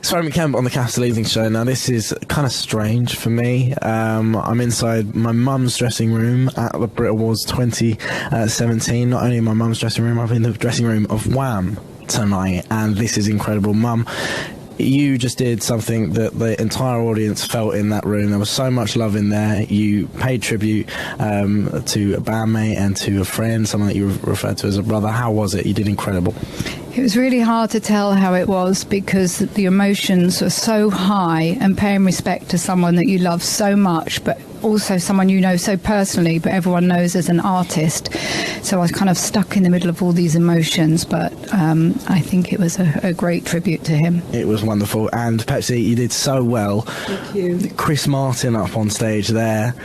Sorry, Kemp on the Capital Evening Show. Now, this is kind of strange for me. I'm inside my mum's dressing room at the Brit Awards 2017. Not only in my mum's dressing room, I'm in the dressing room of Wham tonight, and this is incredible. Mum, you just did something that the entire audience felt in that room. There was so much love in there. You paid tribute to a bandmate and to a friend, someone that you referred to as a brother. How was it? You did incredible. It was really hard to tell how it was because the emotions were so high, and paying respect to someone that you love so much, but also someone you know so personally, but everyone knows as an artist. So I was kind of stuck in the middle of all these emotions, but I think it was a great tribute to him. It was wonderful. And Pepsi, you did so well. Thank you. Chris Martin up on stage there,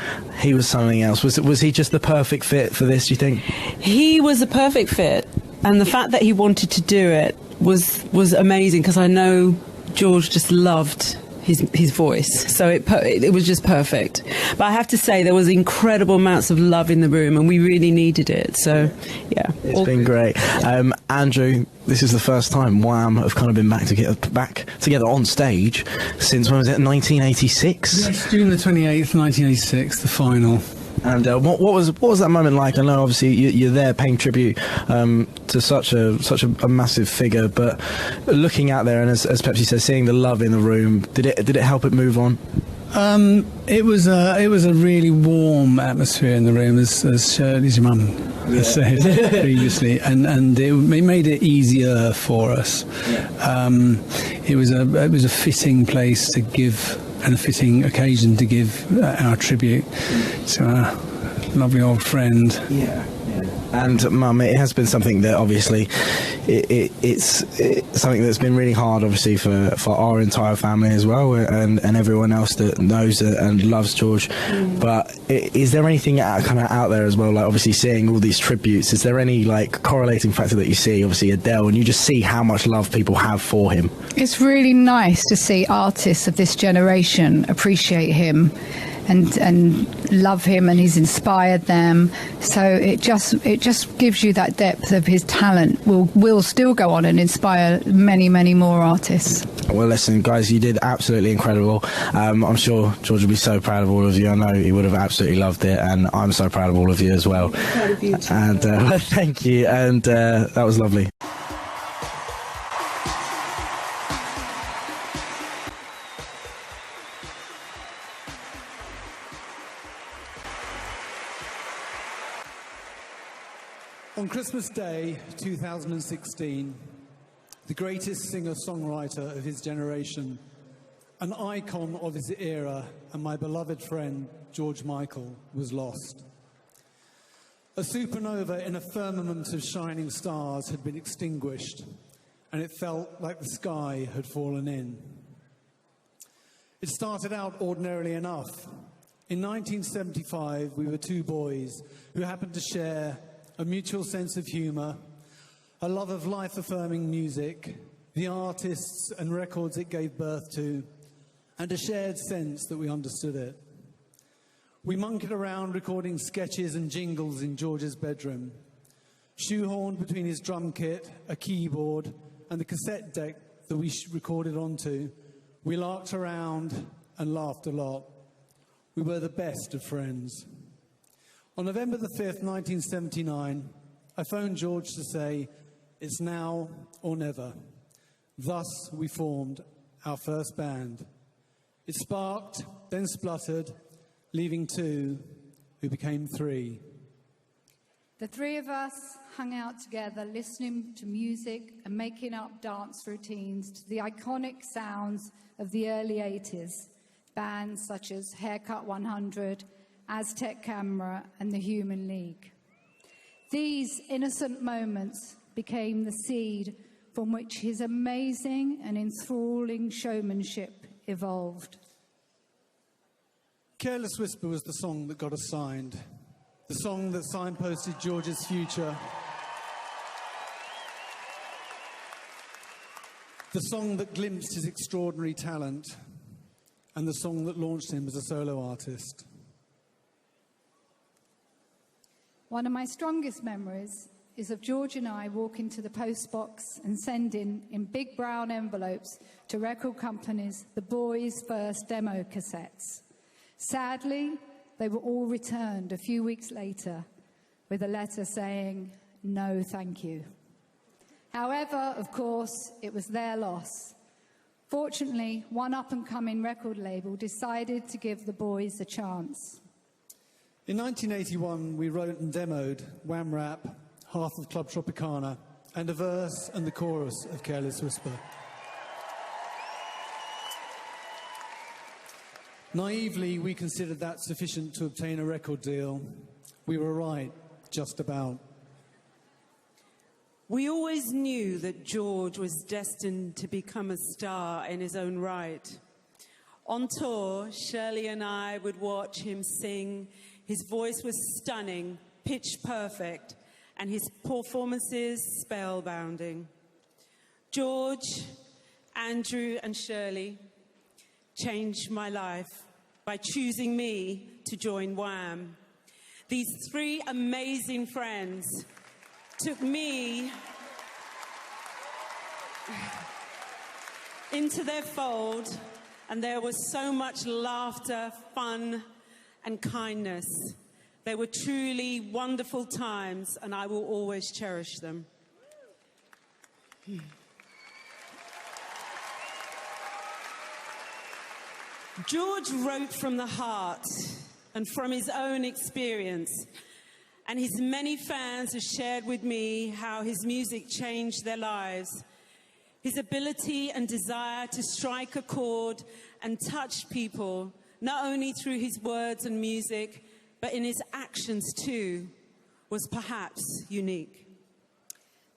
he was something else. Was he just the perfect fit for this, do you think? He was the perfect fit. And the fact that he wanted to do it was amazing, because I know George just loved his voice, so it was just perfect. But I have to say, there was incredible amounts of love in the room, and we really needed it. So yeah, it's been great. Andrew, this is the first time Wham have kind of been back together on stage since, when was it, 1986? Yes, June the 28th, 1986, the final. And what was that moment like? I know obviously you're there paying tribute to such a massive figure, but looking out there and as Pepsi says, seeing the love in the room, did it help it move on? It was a really warm atmosphere in the room, as Shirley's mum has said previously, and it made it easier for us. It was a fitting place to give, and a fitting occasion to give our tribute to our lovely old friend. Yeah. And Mum, it has been something that obviously it's something that's been really hard, obviously for our entire family as well, and everyone else that knows and loves George. But is there anything kind of out there as well, like obviously seeing all these tributes? Is there any like correlating factor that you see? Obviously Adele, and you just see how much love people have for him. It's really nice to see artists of this generation appreciate him and love him, and he's inspired them. So it just gives you that depth of his talent. Will still go on and inspire many, many more artists. Well, listen, guys, you did absolutely incredible. I'm sure George will be so proud of all of you. I know he would have absolutely loved it, and I'm so proud of all of you as well. Proud of you too. And thank you, and that was lovely. On Christmas Day 2016, the greatest singer-songwriter of his generation, an icon of his era, and my beloved friend George Michael was lost. A supernova in a firmament of shining stars had been extinguished, and it felt like the sky had fallen in. It started out ordinarily enough. In 1975, we were two boys who happened to share a mutual sense of humour, a love of life-affirming music, the artists and records it gave birth to, and a shared sense that we understood it. We monkeyed around recording sketches and jingles in George's bedroom, shoehorned between his drum kit, a keyboard, and the cassette deck that we recorded onto. We larked around and laughed a lot. We were the best of friends. On November the 5th, 1979, I phoned George to say, "It's now or never." Thus, we formed our first band. It sparked, then spluttered, leaving two, who became three. The three of us hung out together, listening to music and making up dance routines to the iconic sounds of the early 80s. Bands such as Haircut 100, Aztec Camera, and the Human League. These innocent moments became the seed from which his amazing and enthralling showmanship evolved. Careless Whisper was the song that got us signed, the song that signposted George's future, the song that glimpsed his extraordinary talent, and the song that launched him as a solo artist. One of my strongest memories is of George and I walking to the post box and sending in big brown envelopes to record companies the boys' first demo cassettes. Sadly, they were all returned a few weeks later with a letter saying, "No, thank you." However, of course, it was their loss. Fortunately, one up-and-coming record label decided to give the boys a chance. In 1981, we wrote and demoed Wham Rap, half of Club Tropicana, and a verse and the chorus of Careless Whisper. Naively, we considered that sufficient to obtain a record deal. We were right, just about. We always knew that George was destined to become a star in his own right. On tour, Shirley and I would watch him sing. His voice was stunning, pitch perfect, and his performances spellbinding. George, Andrew, and Shirley changed my life by choosing me to join Wham. These three amazing friends took me into their fold, and there was so much laughter, fun, and kindness. They were truly wonderful times, and I will always cherish them. George wrote from the heart and from his own experience, and his many fans have shared with me how his music changed their lives. His ability and desire to strike a chord and touch people, not only through his words and music, but in his actions too, was perhaps unique.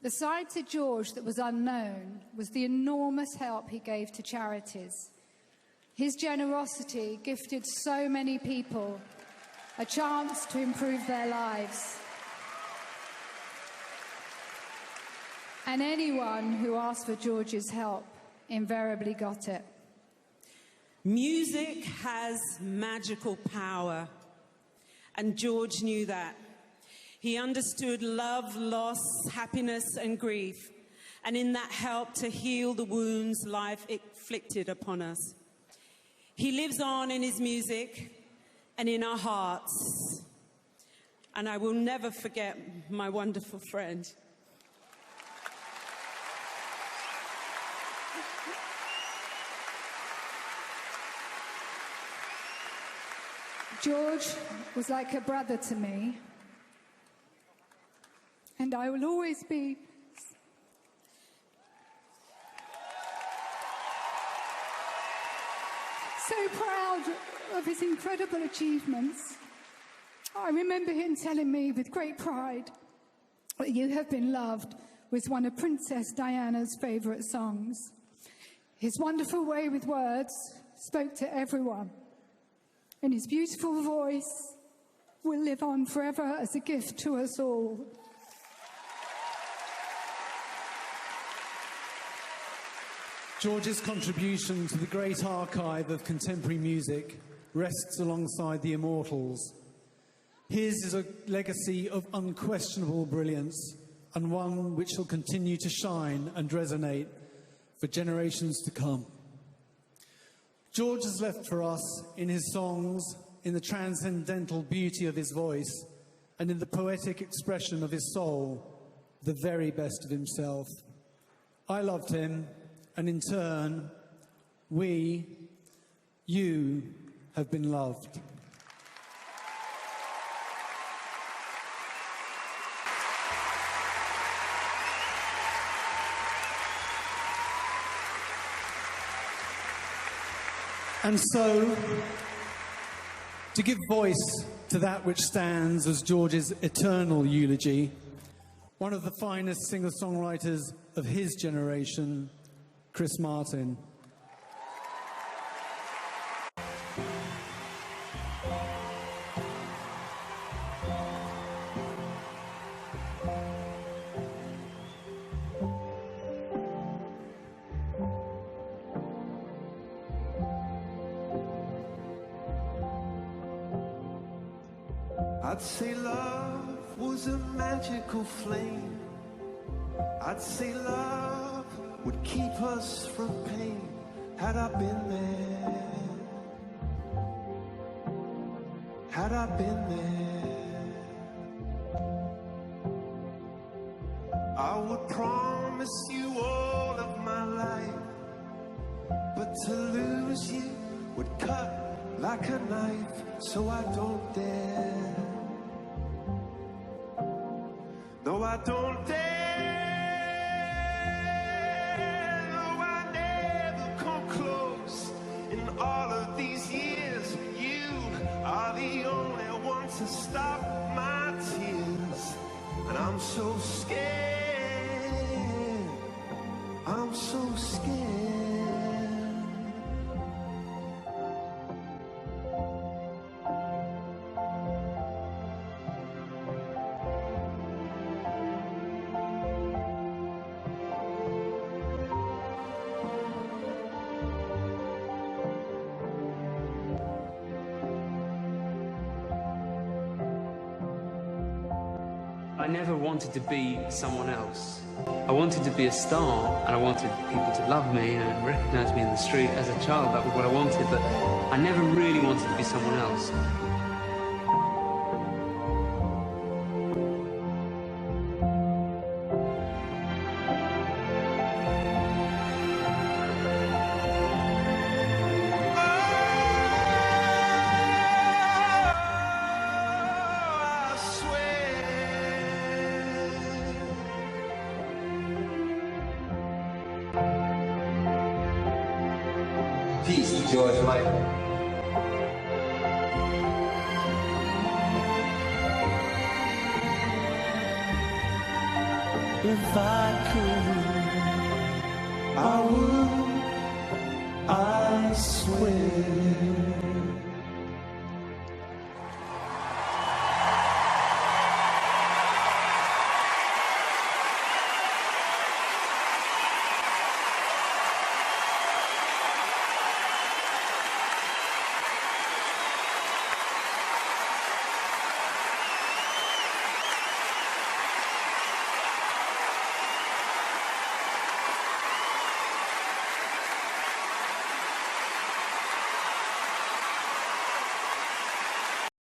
The side to George that was unknown was the enormous help he gave to charities. His generosity gifted so many people a chance to improve their lives. And anyone who asked for George's help invariably got it. Music has magical power, and George knew that. He understood love, loss, happiness, and grief, and in that helped to heal the wounds life inflicted upon us. He lives on in his music and in our hearts, and I will never forget my wonderful friend. George was like a brother to me, and I will always be so proud of his incredible achievements. I remember him telling me with great pride that "You Have Been Loved" was one of Princess Diana's favourite songs. His wonderful way with words spoke to everyone, and his beautiful voice will live on forever as a gift to us all. George's contribution to the great archive of contemporary music rests alongside the immortals. His is a legacy of unquestionable brilliance, and one which will continue to shine and resonate for generations to come. George has left for us, in his songs, in the transcendental beauty of his voice, and in the poetic expression of his soul, the very best of himself. I loved him, and in turn, you have been loved. And so, to give voice to that which stands as George's eternal eulogy, one of the finest singer-songwriters of his generation, Chris Martin. I'd say love was a magical flame, I'd say love would keep us from pain. Had I been there, had I been there, I would promise you all of my life, but to lose you would cut like a knife, so I don't dare. No, I don't dare. No, I never come close. In all of these years, you are the only one to stop my tears. And I'm so scared. I'm so scared. I never wanted to be someone else. I wanted to be a star, and I wanted people to love me and recognize me in the street. As a child, that was what I wanted, but I never really wanted to be someone else. Peace to George Michael. If I could, I would.